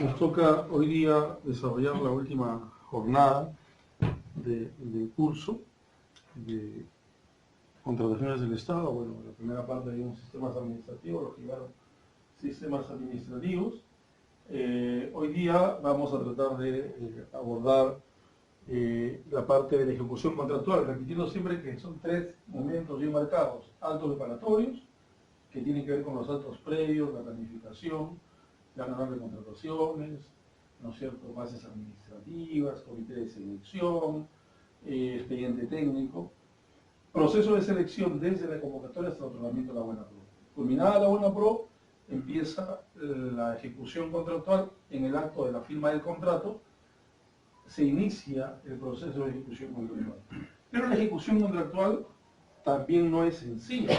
Nos toca hoy día desarrollar la última jornada del curso de contrataciones del Estado. Bueno, en la primera parte hay unos sistemas administrativos, los que llamaron sistemas administrativos. Hoy día vamos a tratar de abordar la parte de la ejecución contractual, repitiendo siempre que son tres momentos bien marcados: actos preparatorios, que tienen que ver con los actos previos, la planificación, plan anual de contrataciones, ¿no es cierto?, bases administrativas, comité de selección, expediente técnico, proceso de selección desde la convocatoria hasta el otorgamiento de la buena pro. Culminada la buena pro, empieza la ejecución contractual. En el acto de la firma del contrato se inicia el proceso de ejecución contractual. Pero la ejecución contractual también no es sencilla.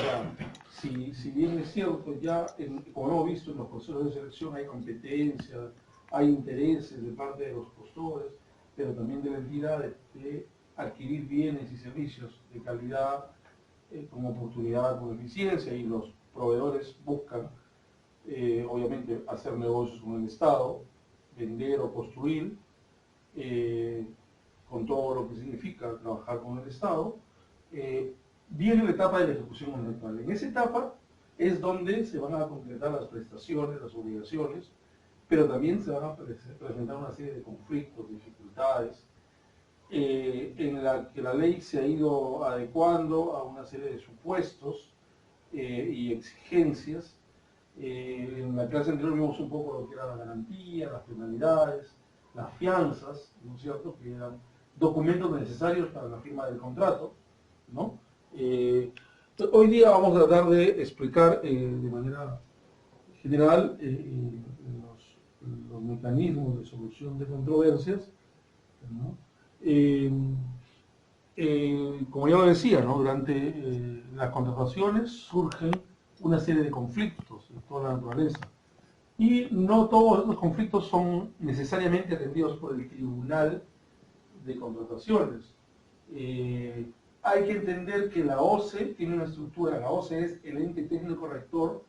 Si bien es cierto, ya como hemos visto en los procesos de selección hay competencia, hay intereses de parte de los postores, pero también de la entidad de adquirir bienes y servicios de calidad con oportunidad, con eficiencia, y los proveedores buscan obviamente hacer negocios con el Estado, vender o construir, con todo lo que significa trabajar con el Estado. Viene la etapa de la ejecución contractual. En esa etapa es donde se van a concretar las prestaciones, las obligaciones, pero también se van a presentar una serie de conflictos, dificultades, en la que la ley se ha ido adecuando a una serie de supuestos y exigencias. En la clase anterior vimos un poco lo que era la garantía, las penalidades, las fianzas, ¿no es cierto?, que eran documentos necesarios para la firma del contrato, ¿no? Hoy día vamos a tratar de explicar de manera general los mecanismos de solución de controversias, ¿no? Como ya lo decía, ¿no?, durante las contrataciones surgen una serie de conflictos de toda la naturaleza, y no todos estos conflictos son necesariamente atendidos por el Tribunal de Contrataciones. Hay que entender que la OCE tiene una estructura. La OCE es el ente técnico rector,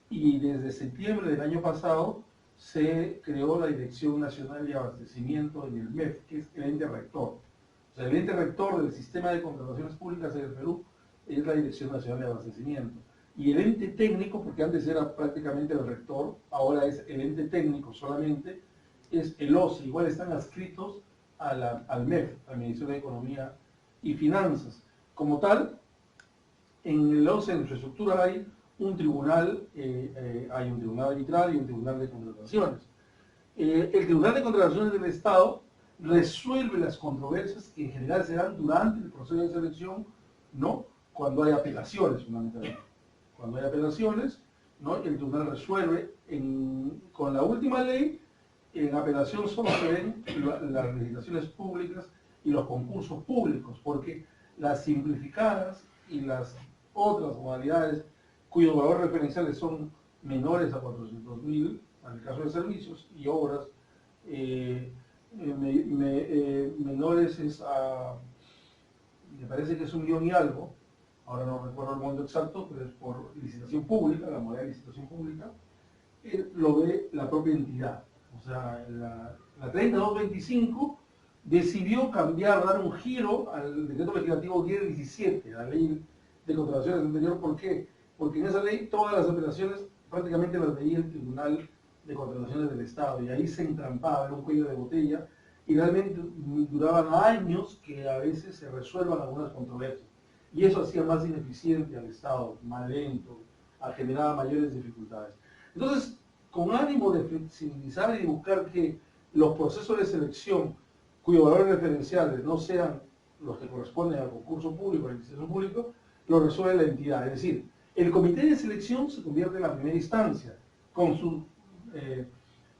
y desde septiembre del año pasado se creó la Dirección Nacional de Abastecimiento en el MEF, que es el ente rector. O sea, el ente rector del sistema de contrataciones públicas en el Perú es la Dirección Nacional de Abastecimiento. Y el ente técnico, porque antes era prácticamente el rector, ahora es el ente técnico solamente, es el OCE. Igual están adscritos al MEF, al Ministerio de Economía y Finanzas. Como tal, en el OCE, en su estructura, hay un tribunal arbitral y un tribunal de contrataciones. El Tribunal de Contrataciones del Estado resuelve las controversias que en general se dan durante el proceso de selección, ¿no?, cuando hay apelaciones, fundamentalmente. Cuando hay apelaciones, ¿no?, el tribunal resuelve. Con la última ley, en apelación solo se ven las licitaciones públicas y los concursos públicos, porque las simplificadas y las otras modalidades cuyos valores referenciales son menores a 400.000, en el caso de servicios, y obras menores me parece que es 1 millón y algo, ahora no recuerdo el monto exacto, pero es por licitación pública, la modalidad de licitación pública, lo ve la propia entidad. O sea, la 3225 decidió cambiar, dar un giro al decreto legislativo 1017, a la ley de contrataciones anterior. ¿Por qué? Porque en esa ley todas las operaciones prácticamente las veía el Tribunal de Contrataciones del Estado, y ahí se entrampaba, era un cuello de botella, y realmente duraban años que a veces se resuelvan algunas controversias. Y eso hacía más ineficiente al Estado, más lento, generaba mayores dificultades. Entonces, con ánimo de flexibilizar y de buscar que los procesos de selección cuyos valores referenciales no sean los que corresponden al concurso público, a la licitación pública, lo resuelve la entidad. Es decir, el comité de selección se convierte en la primera instancia, con su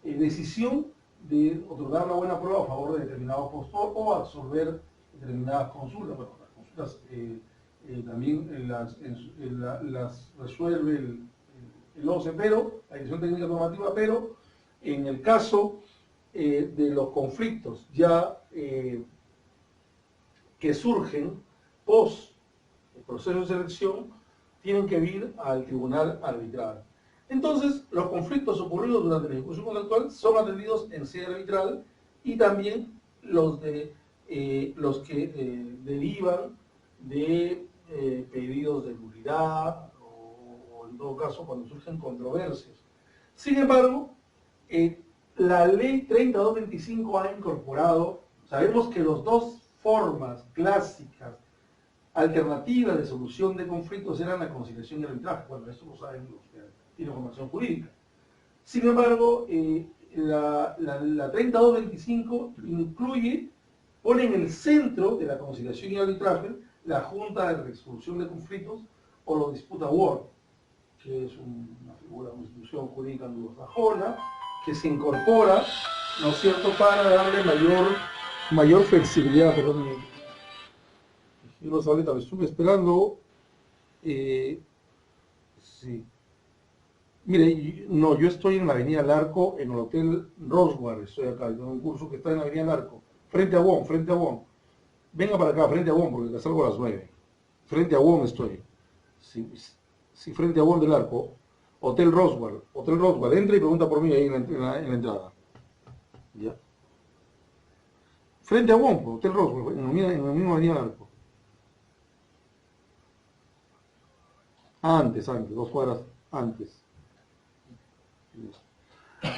decisión de otorgar la buena prueba a favor de determinado postor o absorber determinadas consultas. Bueno, las consultas también las resuelve el OCE, pero la Dirección Técnica Normativa. Pero en el caso de los conflictos ya que surgen post el proceso de selección, tienen que ir al tribunal arbitral. Entonces, los conflictos ocurridos durante la ejecución contractual son atendidos en sede arbitral y también los que derivan de pedidos de nulidad o en todo caso cuando surgen controversias. Sin embargo, la ley 3225 ha incorporado, sabemos que las dos formas clásicas alternativas de solución de conflictos eran la conciliación y el arbitraje. Bueno, eso lo saben los que tienen formación jurídica. Sin embargo, la 3225 pone en el centro de la conciliación y arbitraje la Junta de Resolución de Conflictos o los Disputa Award, que es una figura, una institución jurídica anglosajona que se incorpora, ¿no es cierto?, para darle mayor flexibilidad. Perdón, los lo estuve esperando. Sí. Mire, no, yo estoy en la Avenida Larco, en el Hotel Roswell, estoy acá, en un curso que está en la Avenida Larco, frente a WOM, frente a WOM. Venga para acá, frente a WOM, porque salgo a las 9. Frente a WOM estoy. Sí, sí, frente a WOM del Arco. Hotel Roswell, entra y pregunta por mí ahí en la entrada. ¿Ya? Frente a WOM, Hotel Roswell, en la misma Avenida Larco. Antes, 2 cuadras antes.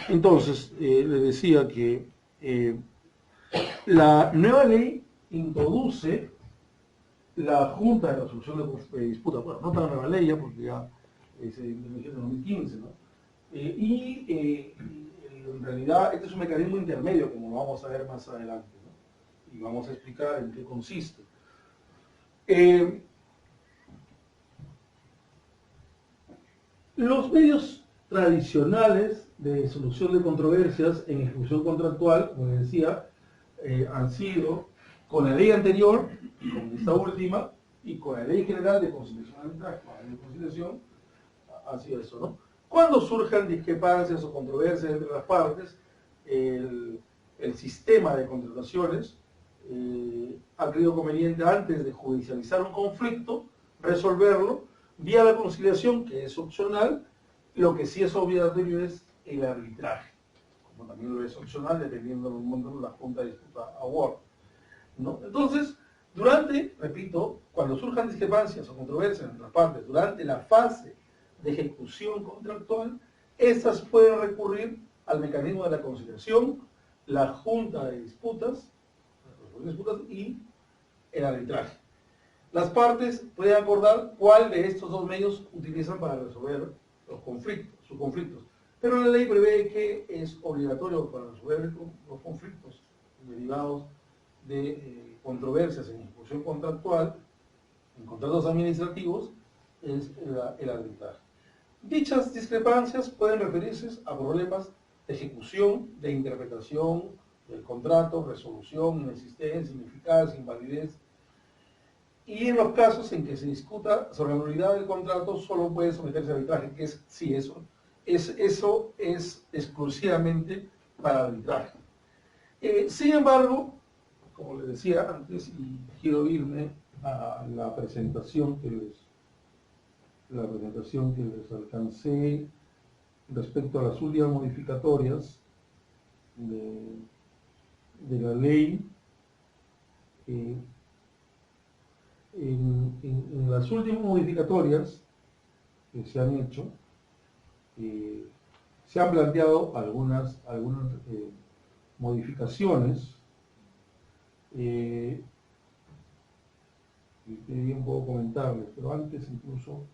Entonces, le decía que la nueva ley introduce la Junta de Resolución de Disputas. Bueno, no está la nueva ley ya porque ya se implementó en 2015, ¿no? En realidad este es un mecanismo intermedio, como lo vamos a ver más adelante, ¿no? Y vamos a explicar en qué consiste. Los medios tradicionales de solución de controversias en ejecución contractual, como decía, han sido con la ley anterior, con esta última, y con la ley general de conciliación arbitral, con la ley de conciliación, ha sido eso, ¿no? Cuando surjan discrepancias o controversias entre las partes, el sistema de contrataciones ha creído conveniente, antes de judicializar un conflicto, resolverlo vía la conciliación, que es opcional. Lo que sí es obligatorio es el arbitraje, como también lo es opcional dependiendo del monto de la Junta de Disputa Award, ¿no? Entonces, repito, cuando surjan discrepancias o controversias entre las partes durante la fase de ejecución contractual, estas pueden recurrir al mecanismo de la conciliación, la Junta de Disputas y el arbitraje. Las partes pueden acordar cuál de estos dos medios utilizan para resolver sus conflictos. Pero la ley prevé que es obligatorio para resolver los conflictos derivados de controversias en ejecución contractual, en contratos administrativos, es el arbitraje. Dichas discrepancias pueden referirse a problemas de ejecución, de interpretación del contrato, resolución, inexistencia, ineficacia, invalidez. Y en los casos en que se discuta sobre la nulidad del contrato, solo puede someterse a arbitraje, que es, sí, eso es exclusivamente para arbitraje. Sin embargo, como les decía antes, y quiero irme a la presentación que les alcancé respecto a las últimas modificatorias de la ley. En las últimas modificatorias que se han hecho, se han planteado algunas modificaciones, y quería un poco comentarles, pero antes incluso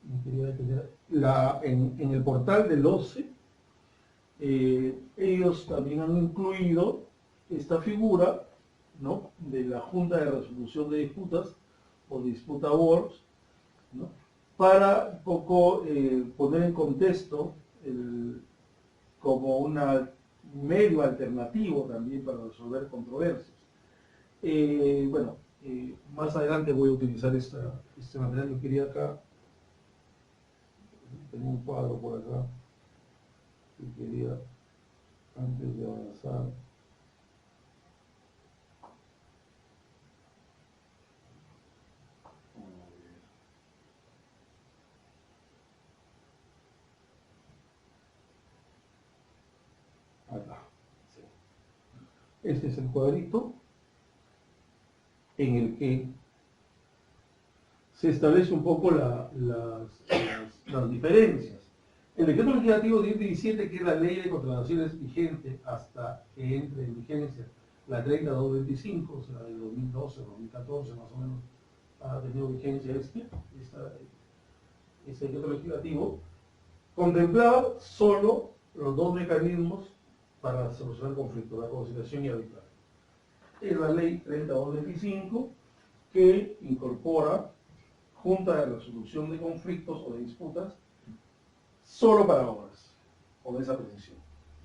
me quería detener. En el portal del OCE, ellos también han incluido esta figura, ¿no?, de la Junta de Resolución de Disputas o Disputa Awards, ¿no?, para un poco poner en contexto como un medio alternativo también para resolver controversias. Bueno, más adelante voy a utilizar este material que quería acá. Tengo un cuadro por acá que quería, antes de avanzar. Este es el cuadrito en el que se establece un poco las diferencias. El decreto legislativo 1017, que es la ley de contrataciones vigente hasta que entre en vigencia la 30225, o sea, de 2012, 2014 más o menos, ha tenido vigencia este decreto legislativo, contemplaba solo los dos mecanismos para solucionar conflictos, la conciliación y arbitraje. Es la ley 3225 que incorpora junta de resolución de conflictos o de disputas solo para obras, con esa precisión.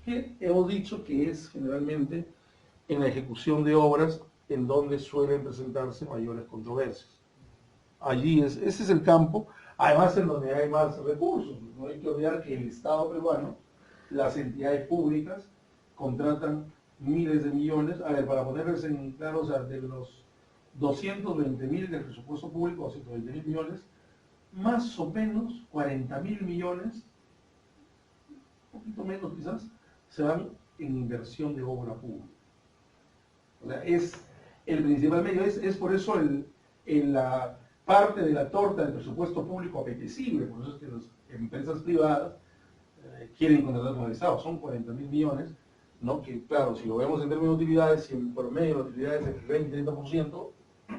Que hemos dicho que es generalmente en la ejecución de obras en donde suelen presentarse mayores controversias. Allí ese es el campo, además en donde hay más recursos. No hay que olvidar que el Estado peruano, las entidades públicas, contratan miles de millones. A ver, para ponerles en claro, o sea, de los 220.000 del presupuesto público, 220.000 millones, más o menos 40.000 millones, un poquito menos quizás, se van en inversión de obra pública. O sea, es el principal medio, es por eso la parte de la torta del presupuesto público apetecible, por eso es que las empresas privadas quieren contratar con el Estado, son 40.000 millones, ¿no? Que claro, si lo vemos en términos de utilidades, si en promedio la utilidad es el 20-30%,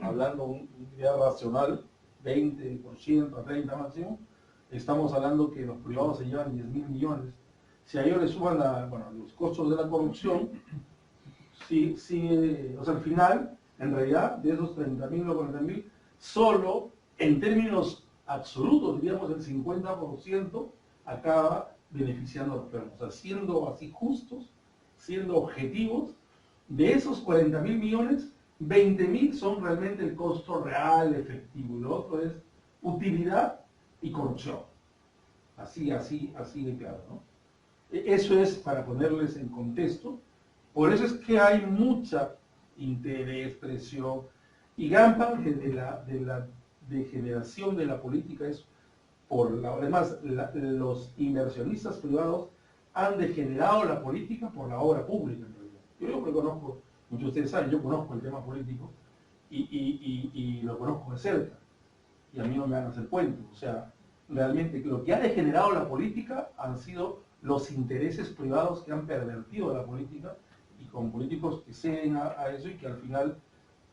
hablando de una utilidad racional, 20% a 30% máximo, estamos hablando que los privados se llevan 10.000 millones. Si a ellos le suman los costos de la corrupción, o sea, al final, en realidad, de esos 30.000 o 40.000, solo en términos absolutos, diríamos el 50% acaba beneficiando a los peruanos. O sea, siendo así justos, siendo objetivos, de esos 40.000 millones, 20.000 son realmente el costo real, efectivo, y lo otro es utilidad y corrupción. Así de claro, ¿no? Eso es para ponerles en contexto. Por eso es que hay mucha interés, presión, y gran parte de la degeneración de la política es además, los inversionistas privados han degenerado la política por la obra pública, en realidad. Yo lo conozco, muchos de ustedes saben, yo conozco el tema político y lo conozco de cerca, y a mí no me van a hacer cuentos. O sea, realmente lo que ha degenerado la política han sido los intereses privados que han pervertido la política, y con políticos que ceden a eso y que al final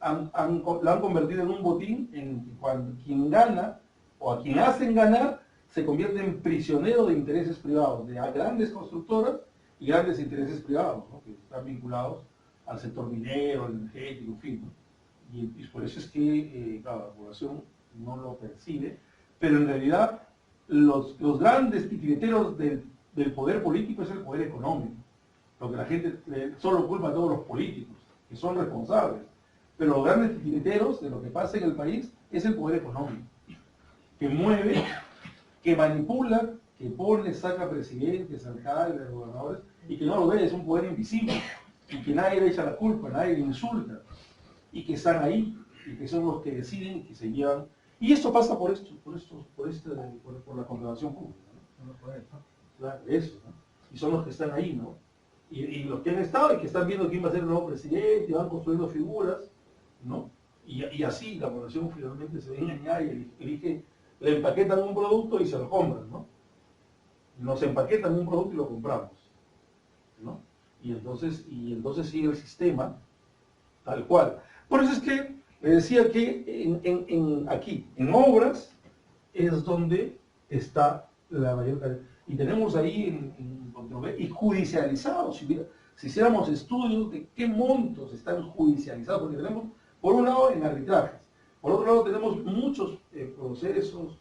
la han convertido en un botín en que cuando quien gana o a quien hacen ganar se convierte en prisionero de intereses privados, de grandes constructoras y grandes intereses privados, ¿no? Que están vinculados al sector minero, al energético, en fin, ¿no? Y por eso es que claro, la población no lo percibe, pero en realidad los grandes titireteros del poder político es el poder económico. Lo que la gente solo culpa a todos los políticos, que son responsables. Pero los grandes titireteros de lo que pasa en el país es el poder económico, que mueve, que manipula, que pone, saca presidentes, alcaldes, gobernadores, y que no lo ve, es un poder invisible, y que nadie le echa la culpa, nadie le insulta, y que están ahí, y que son los que deciden y que se llevan. Y esto pasa por la contratación pública, ¿no? Claro, eso, ¿no? Y son los que están ahí, ¿no? Y los que han estado y que están viendo quién va a ser el nuevo presidente, van construyendo figuras, ¿no? Y así la población finalmente se ve engañada y elige, le empaquetan un producto y se lo compran, ¿no? Nos empaquetan un producto y lo compramos, ¿no? Y entonces sigue el sistema tal cual. Por eso es que le decía que aquí, en obras, es donde está la mayor cantidad. Y tenemos ahí y judicializados. Si hiciéramos estudios de qué montos están judicializados, porque tenemos, por un lado, en arbitrajes, por otro lado, tenemos muchos procesos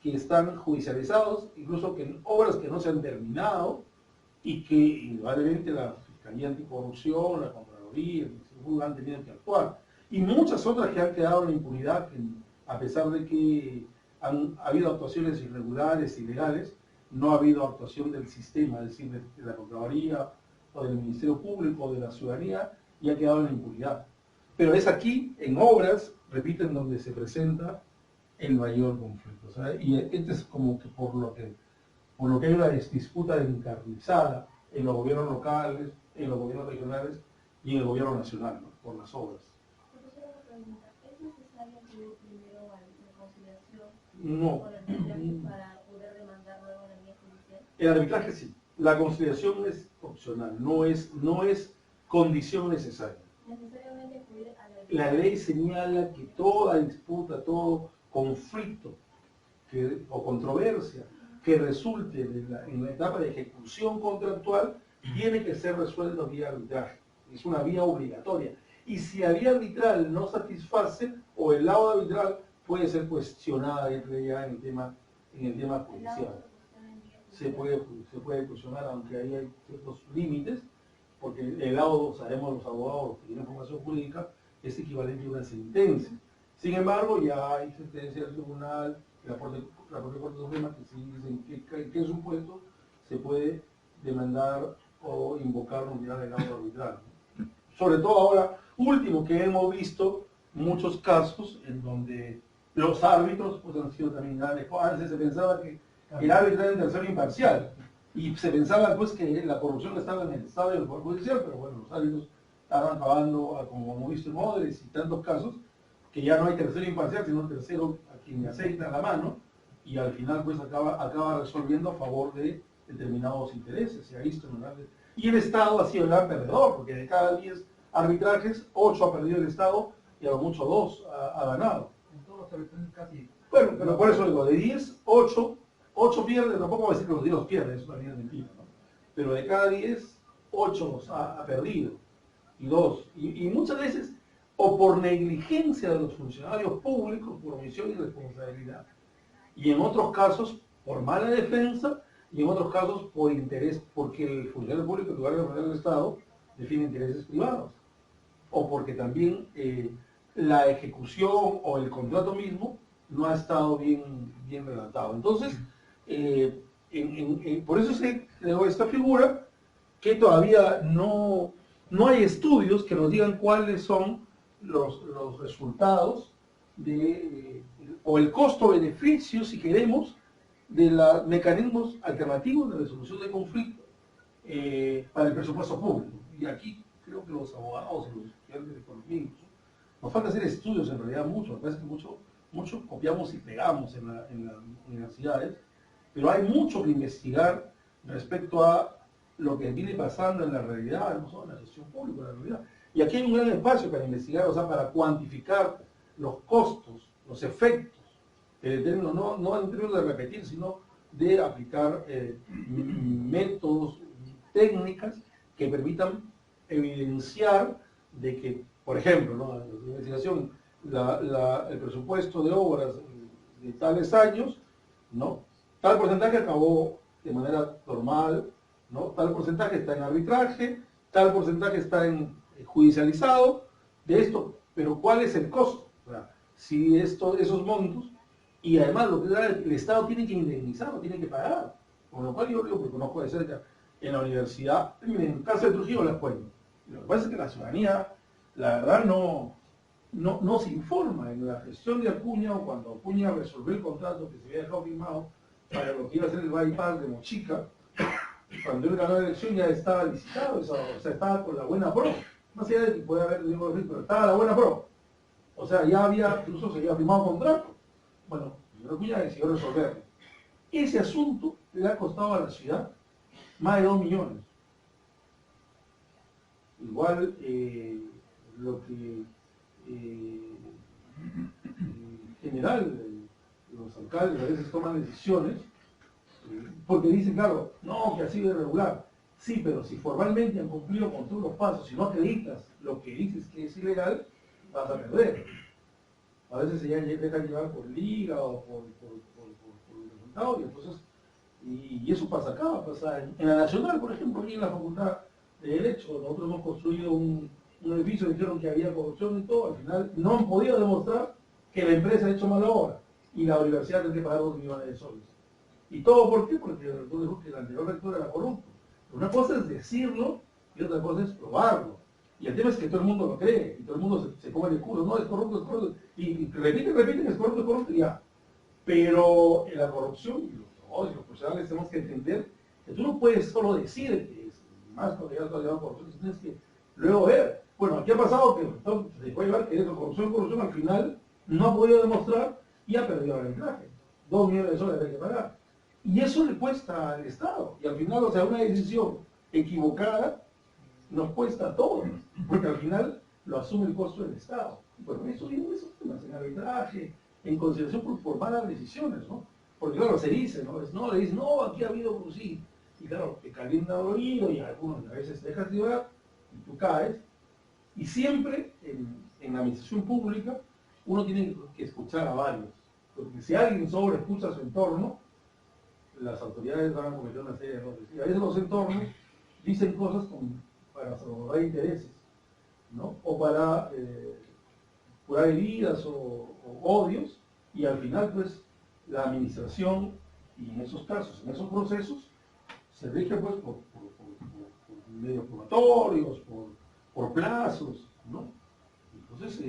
que están judicializados, incluso que en obras que no se han terminado, y que indudablemente la Fiscalía Anticorrupción, la Contraloría, el Ministerio han tenido que actuar. Y muchas otras que han quedado en la impunidad, que a pesar de que han habido actuaciones irregulares, ilegales, no ha habido actuación del sistema, es decir, de la Contraloría, o del Ministerio Público, o de la ciudadanía, y ha quedado en la impunidad. Pero es aquí, en obras, repito, en donde se presenta el mayor conflicto. ¿Sabes? Y este es como que por lo que hay una disputa encarnizada en los gobiernos locales, en los gobiernos regionales, y en el gobierno nacional, ¿no? Por las obras. Profesor, una pregunta. ¿Es necesario pedir primero a la conciliación No. o el arbitraje para poder demandar luego en la vía judicial? El arbitraje sí. La conciliación es opcional, no es condición necesaria. Necesariamente acudir al arbitraje. La ley señala que toda disputa, todo conflicto o controversia que resulte en la etapa de ejecución contractual tiene que ser resuelto vía arbitraje. Es una vía obligatoria. Y si la vía arbitral no satisface, o el lado arbitral puede ser cuestionada ya en el tema judicial. Se puede cuestionar, aunque ahí hay ciertos límites, porque el laudo, sabemos los abogados que tienen formación jurídica, es equivalente a una sentencia. Sin embargo, ya hay sentencias del tribunal, la propia Corte Suprema, que sí dicen que en qué supuesto se puede demandar o invocar unidad de laudo arbitral. Sobre todo ahora, último, que hemos visto muchos casos en donde los árbitros pues, han sido también grandes. Antes se pensaba que el árbitro era un tercero imparcial y se pensaba pues que la corrupción estaba en el Estado y en el Poder Judicial, pero bueno, los árbitros estaban acabando, como hemos visto en Odres y tantos casos, que ya no hay tercero imparcial, sino tercero a quien le aceita la mano, y al final pues acaba resolviendo a favor de determinados intereses, se ha visto en el. Y el Estado ha sido el gran perdedor, porque de cada 10 arbitrajes, 8 ha perdido el Estado y a lo mucho 2 ha ganado. En todos los arbitrajes casi. Bueno, pero por eso digo, de 10, 8 pierde, tampoco voy a decir que los 10 los pierde, eso también es mentira, ¿no? Pero de cada 10, 8 los ha perdido, y 2. Y muchas veces, o por negligencia de los funcionarios públicos, por omisión y responsabilidad, y en otros casos por mala defensa, y en otros casos por interés, porque el funcionario público, en lugar de defender el Estado, defiende intereses privados, o porque también la ejecución o el contrato mismo no ha estado bien redactado. Entonces, por eso se creó esta figura, que todavía no hay estudios que nos digan cuáles son los resultados o el costo-beneficio, si queremos, de los mecanismos alternativos de resolución de conflictos para el presupuesto público. Y aquí creo que los abogados y los estudiantes de economía incluso, nos falta hacer estudios en realidad mucho, me parece que mucho copiamos y pegamos en las universidades, pero hay mucho que investigar respecto a lo que viene pasando en la realidad, no solo en la gestión pública, en la realidad. Y aquí hay un gran espacio para investigar, o sea, para cuantificar los costos, los efectos, no en términos de repetir, sino de aplicar métodos, técnicas que permitan evidenciar de que, por ejemplo, ¿no? La investigación, el presupuesto de obras de tales años, ¿no? Tal porcentaje acabó de manera normal, ¿no? Tal porcentaje está en arbitraje, tal porcentaje está en judicializado, de esto, pero ¿cuál es el costo? O sea, si esos montos, y además lo que el Estado tiene que indemnizar, tiene que pagar, con lo cual yo digo, porque conozco de cerca, en la universidad, en el caso de Trujillo les cuento. Lo que pasa es que la ciudadanía, la verdad, no se informa en la gestión de Acuña, o cuando Acuña resolvió el contrato que se había dejado firmado para lo que iba a ser el bypass de Mochica. Cuando él ganó la elección ya estaba licitado, o sea, estaba con la buena pro. Más allá de que puede haber, pero estaba la buena pro. O sea, ya incluso se había firmado contrato. Bueno, el señor Acuña decidió resolverlo. Ese asunto le ha costado a la ciudad más de 2 millones. Igual lo que en general los alcaldes a veces toman decisiones porque dicen, claro, no, que ha sido irregular. Sí, pero si formalmente han cumplido con todos los pasos, si no acreditas lo que dices que es ilegal, vas a perder. A veces se dejan llevar por liga o por el resultado, y entonces, y eso pasa acá, pasa en la Nacional, por ejemplo, aquí en la Facultad de Derecho, nosotros hemos construido un edificio, dijeron que había corrupción y todo, al final no han podido demostrar que la empresa ha hecho mala obra, y la universidad tendría que pagar 2 millones de soles. ¿Y todo por qué? Porque el rector dijo que el anterior rector era corrupto. Una cosa es decirlo y otra cosa es probarlo. Y el tema es que todo el mundo lo cree, y todo el mundo se come el culo, no, es corrupto, y repiten, es corrupto, y ya. Pero en la corrupción, y los profesionales tenemos que entender que tú no puedes solo decir que es más cuando ya has corrupción, tienes que luego ver Bueno, aquí ha pasado que se puede llevar que corrupción, al final no ha podido demostrar y ha perdido el arbitraje. 2 millones de soles hay que pagar. Y eso le cuesta al Estado. Y al final, o sea, una decisión equivocada nos cuesta a todos, porque al final lo asume el costo del Estado. Bueno, eso viene de esos temas, en arbitraje, en consideración por malas decisiones, ¿no? Porque claro, se dice, ¿no? Le dicen, no, aquí ha habido, pues sí. Y claro, te calienta el oído y algunos a veces te dejas llevar y tú caes. Y siempre en la administración pública uno tiene que escuchar a varios. Porque si alguien solo escucha a su entorno, las autoridades van a cometer una serie de errores. Y a veces los entornos dicen cosas para salvaguardar intereses, ¿no? O para curar heridas o odios, y al final, pues, la administración, y en esos casos, en esos procesos, se rige pues por medios probatorios, por plazos, ¿no? Entonces,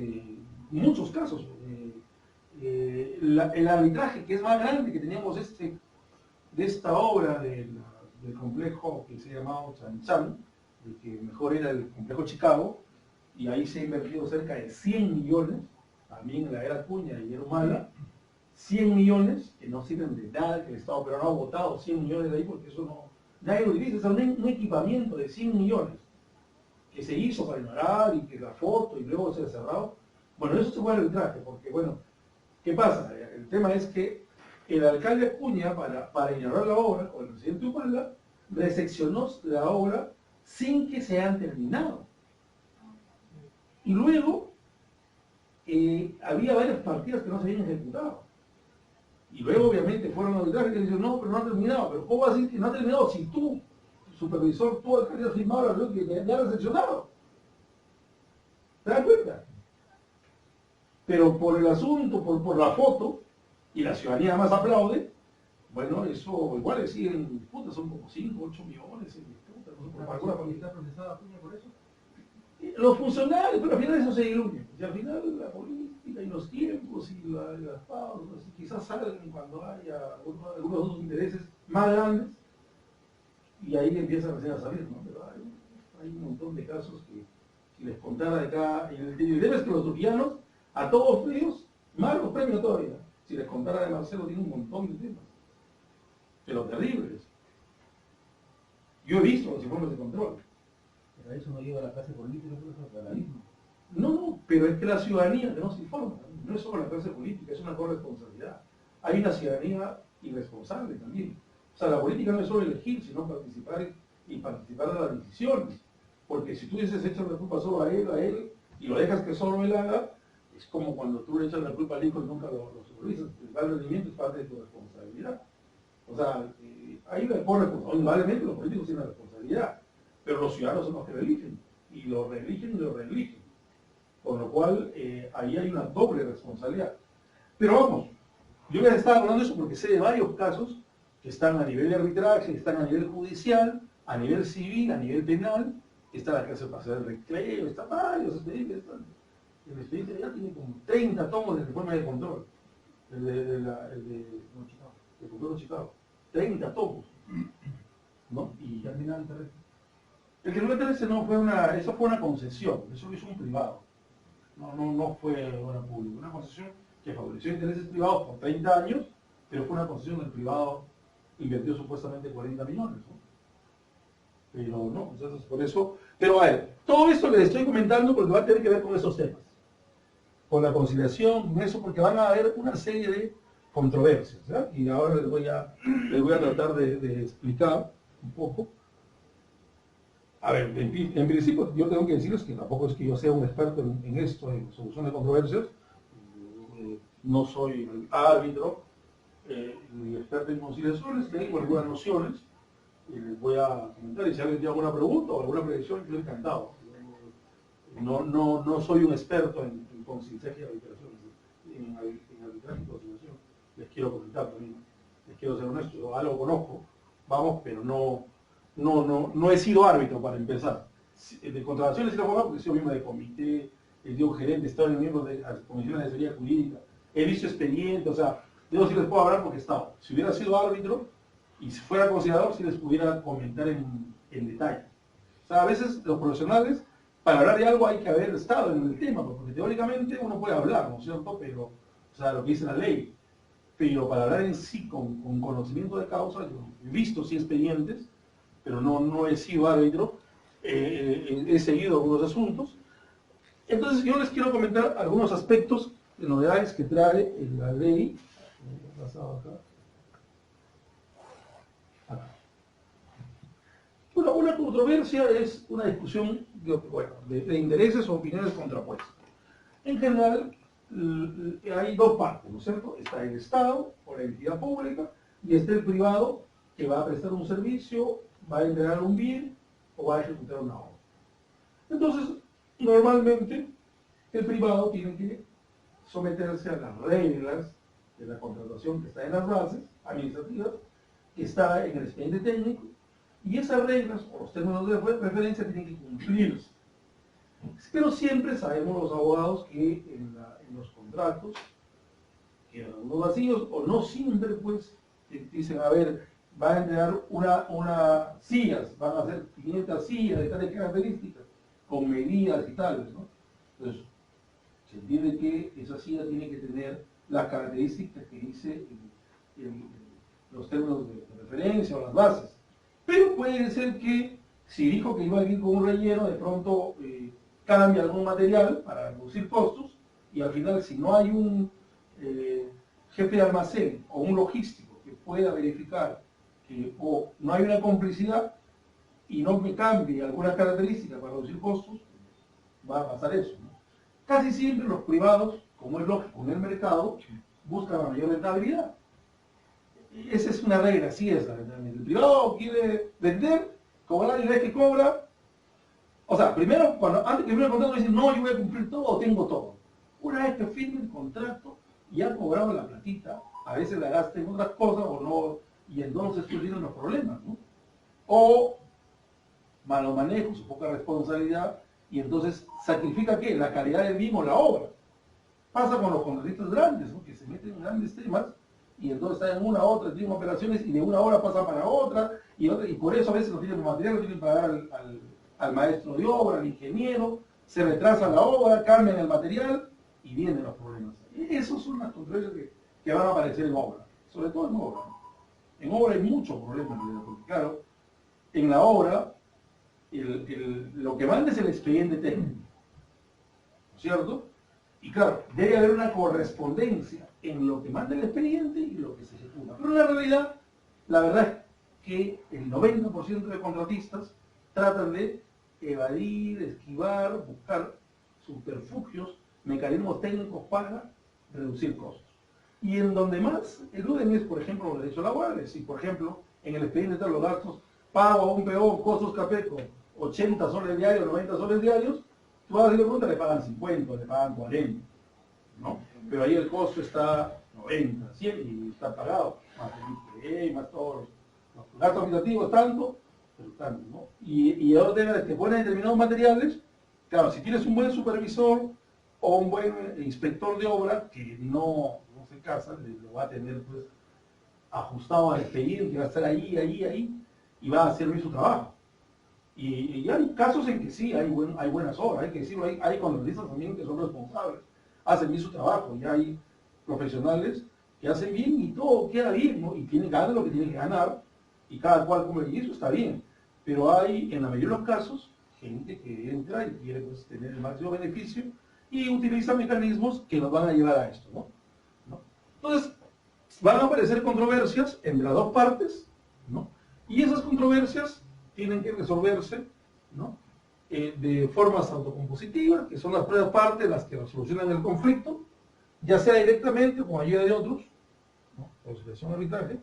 muchos casos, el arbitraje que es más grande que teníamos de esta obra del complejo que se llamaba Chan Chan, el que mejor era el complejo Chicago, y ahí se ha invertido cerca de 100 millones, también en la era Acuña y Humala, 100 millones que no sirven de nada, que el Estado peruano ha votado 100 millones de ahí porque eso no, nadie lo utiliza, es un equipamiento de 100 millones que se hizo para ignorar y que la foto y luego se ha cerrado. Bueno, eso se fue al arbitraje, porque bueno, ¿qué pasa? El tema es que el alcalde Acuña, para ignorar la obra, o el presidente Humala, reseccionó la obra sin que se hayan terminado. Y luego había varias partidas que no se habían ejecutado. Y luego obviamente fueron a arbitraje que dicen, no, pero no ha terminado. Pero ¿cómo va a decir que no ha terminado si tú, supervisor, tú alcalde has firmado la ley que ya ha reseccionado? ¿Te das cuenta? Pero por el asunto, por la foto, y la ciudadanía más aplaude, bueno, eso igual le siguen, puta, son como 5, 8 millones, puta, no sé, por alguna ¿Está procesada Acuña por eso? los funcionarios, pero al final eso se diluye. Y al final la política y los tiempos y las pausas, quizás salgan cuando haya algunos otros intereses más grandes y ahí empiezan a salir, ¿no? Pero hay un montón de casos que si les contara de acá, y el tema es que los trujillanos, a todos ellos, más los premios todavía. Si les contara de Marcelo, tiene un montón de temas, pero terribles. Yo he visto los informes de control. Pero eso no lleva a la clase política, eso es mismo. No, pero es que la ciudadanía que no se informa, no es solo la clase política, es una corresponsabilidad. Hay una ciudadanía irresponsable también. O sea, la política no es solo elegir, sino participar y participar de las decisiones. Porque si tú dices echas la culpa solo a él, y lo dejas que solo él haga, es como cuando tú le echas la culpa al hijo y nunca lo supervisas. El mal rendimiento es parte de tu responsabilidad. O sea, ahí le pone, indudablemente los políticos tienen la responsabilidad, pero los ciudadanos son los que lo eligen, y lo reeligen y lo reeligen. Con lo cual, ahí hay una doble responsabilidad. Pero vamos, yo les estaba hablando de eso porque sé de varios casos que están a nivel de arbitraje, están a nivel judicial, a nivel civil, a nivel penal, está la clase para hacer el recreo, está varios expedientes. El expediente ya tiene como 30 tomos del informe de control, el de Control Chicago, 30 tomos, ¿no? Y Terminal terrestre. el terminal terrestre eso fue una concesión, eso lo hizo un privado, no fue una pública, una concesión que favoreció intereses privados por 30 años, pero fue una concesión del privado, invirtió supuestamente 40 millones, ¿no? Pero no, entonces por eso, pero a ver, todo esto les estoy comentando porque va a tener que ver con esos temas, con la conciliación, con eso, porque van a haber una serie de controversias, ¿ya? Y ahora les voy a tratar de explicar un poco. A ver, en principio yo tengo que decirles que tampoco es que yo sea un experto en esto, en solución de controversias, no soy árbitro, ni experto en conciliaciones, tengo algunas nociones, y les voy a comentar, y si alguien tiene alguna pregunta o alguna predicción, yo encantado. No soy un experto en conciliación y arbitraciones, en arbitraje y conciliación, les quiero comentar también, les quiero ser honesto, yo algo conozco, vamos, pero no he sido árbitro para empezar. De contrataciones sí lo conozco, porque he sido miembro de comité, he sido gerente, he estado en miembro de la Comisión de Asesoría Jurídica, he visto expedientes, o sea, de eso sí les puedo hablar porque he estado. Si hubiera sido árbitro y si fuera considerador, sí les pudiera comentar en detalle. O sea, a veces los profesionales para hablar de algo hay que haber estado en el tema, porque teóricamente uno puede hablar, ¿no es cierto? Pero, o sea, lo que dice la ley. Pero para hablar en sí con conocimiento de causa, yo he visto sí expedientes, pero no he sido árbitro, he seguido algunos asuntos. Entonces yo les quiero comentar algunos aspectos de novedades que trae la ley. Acá. Bueno, una controversia es una discusión de intereses o opiniones contrapuestas. En general, hay dos partes, ¿no es cierto? Está el Estado o la entidad pública y está el privado que va a prestar un servicio, va a entregar un bien o va a ejecutar una obra. Entonces, normalmente, el privado tiene que someterse a las reglas de la contratación que está en las bases administrativas, que está en el expediente técnico, y esas reglas o los términos de referencia tienen que cumplirse. Pero siempre sabemos los abogados que en los contratos quedan unos vacíos, o no siempre, pues, dicen, a ver, va a entregar una sillas, van a ser 500 sillas de tales características, con medidas y tales, ¿no? Entonces, se entiende que esa silla tiene que tener las características que dice los términos de referencia o las bases. Pero puede ser que, si dijo que iba a ir con un relleno, de pronto cambia algún material para reducir costos, y al final, si no hay un jefe de almacén o un logístico que pueda verificar que o no hay una complicidad y no me cambie algunas características para reducir costos, va a pasar eso, ¿no? Casi siempre los privados, como es lógico en el mercado, buscan la mayor rentabilidad. Esa es una regla, así es la rentabilidad. El privado quiere vender, cobrar y la vez que cobra. O sea, primero, antes que firme el contrato, dice, no, yo voy a cumplir todo, tengo todo. Una vez que firme el contrato y ha cobrado la platita, a veces la gasta en otras cosas o no, y entonces surgen los problemas, ¿no? O malos manejos, su poca responsabilidad, y entonces sacrifica ¿qué? La calidad del mismo, la obra. Pasa con los contratistas grandes, ¿no? Que se meten en grandes temas y entonces están en una u otra, tienen operaciones y de una hora pasan para otra, y por eso a veces no tienen material, no tienen que pagar al maestro de obra, al ingeniero, se retrasa la obra, cambian el material y vienen los problemas. Esas son las controversias que van a aparecer en obra, sobre todo en obra, ¿no? En obra hay muchos problemas, porque claro, en la obra lo que manda es el expediente técnico, ¿no es cierto? Y claro, debe haber una correspondencia en lo que manda el expediente y lo que se ejecuta. Pero en la realidad, la verdad es que el 90% de contratistas tratan de evadir, esquivar, buscar subterfugios, mecanismos técnicos para reducir costos. Y en donde más eluden es, por ejemplo, los derechos laborales. Si, por ejemplo, en el expediente están los gastos, pago a un PO, costos CAPECO, 80 soles diarios, 90 soles diarios, tú vas a hacer la pregunta, le pagan 50, le pagan 40, ¿no? Pero ahí el costo está 90, 100 y está pagado, más el IPE, más todos los gastos administrativos, tanto, pero tanto, ¿no? Y ahora te ponen determinados materiales, claro, si tienes un buen supervisor o un buen inspector de obra, que no se casa, lo va a tener pues ajustado al expediente, que va a estar ahí, y va a hacer bien su trabajo. Y hay casos en que sí, hay buenas obras, hay que decirlo, hay contratistas también que son responsables, hacen bien su trabajo, y hay profesionales que hacen bien y todo queda bien, ¿no? Y tienen que ganar lo que tienen que ganar, y cada cual cumple, y eso está bien. Pero hay, en la mayoría de los casos, gente que entra y quiere pues, tener el máximo beneficio y utiliza mecanismos que nos van a llevar a esto, ¿no? Entonces, van a aparecer controversias entre las dos partes, ¿no? Y esas controversias tienen que resolverse, ¿no? De formas autocompositivas, que son las pruebas partes las que resolucionan el conflicto, ya sea directamente o con ayuda de otros, ¿no? Conciliación, arbitraje,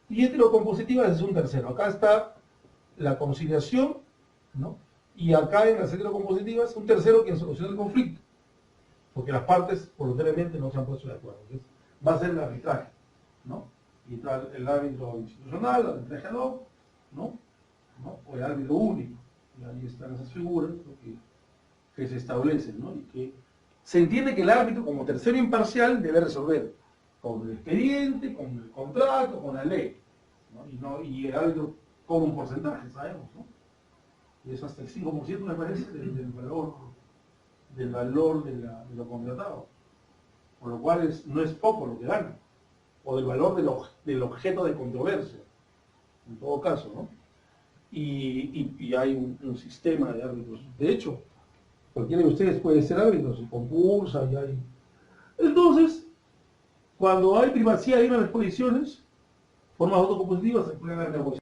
y heterocompositivas es un tercero. Acá está la conciliación, ¿no? Y acá en las heterocompositivas un tercero quien soluciona el conflicto, porque las partes voluntariamente no se han puesto de acuerdo. Entonces, va a ser el arbitraje, ¿no? Y está el árbitro institucional, el arbitraje ad hoc, ¿no? O el árbitro único. Y ahí están esas figuras, ¿no? que se establecen, ¿no? Y que se entiende que el árbitro, como tercero imparcial, debe resolver con el expediente, con el contrato, con la ley, ¿no? Y el árbitro cobra un porcentaje, sabemos, ¿no? y es hasta el 5% me parece del valor de lo contratado, por lo cual no es poco lo que gana, o del valor del objeto de controversia, en todo caso, ¿no? Y hay un sistema de árbitros. De hecho, cualquiera de ustedes puede ser árbitro, se concursa y hay... Entonces, cuando hay privacidad y hay unas disposiciones, formas autocompositivas, se pueden dar negociaciones.